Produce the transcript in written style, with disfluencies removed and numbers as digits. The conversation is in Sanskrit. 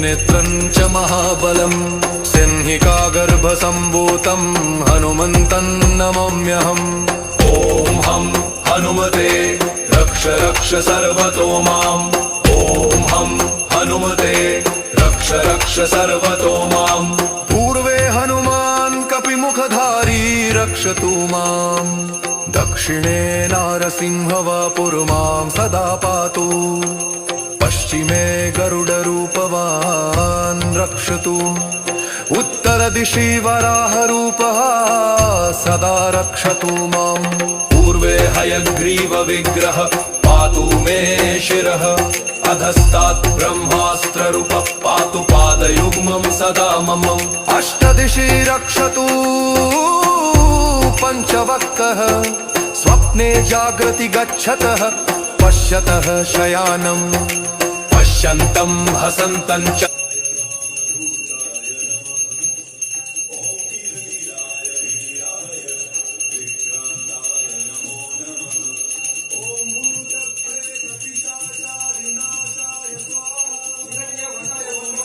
नेत्रं च महाबलं सिंहिकागर्भसम्भूतं हनुमन्तं नमाम्यहम्। ॐ हं हनुमते रक्ष रक्ष सर्वतो माम्। ॐ हं हनुमते रक्ष रक्ष सर्वतो माम्। पूर्वे हनुमान् कपिमुखधारी रक्षतु माम्। दक्षिणे नारसिंहवपुर्मां सदा पातु। पश्चिमे गरुडरूपवान् रक्षतु। उत्तरदिशि वराहरूपः सदा रक्षतु माम्। पूर्वे हयग्रीवविग्रह पातु मे शिरः। अधस्तात् ब्रह्मास्त्ररूपः पातु पादयुग्मं सदा मम। अष्टदिशि रक्षतु पञ्चवक्त्रः। स्वप्ने जागृति गच्छतः पश्यतः शयानम्। पश्यन्तं हसन्तं च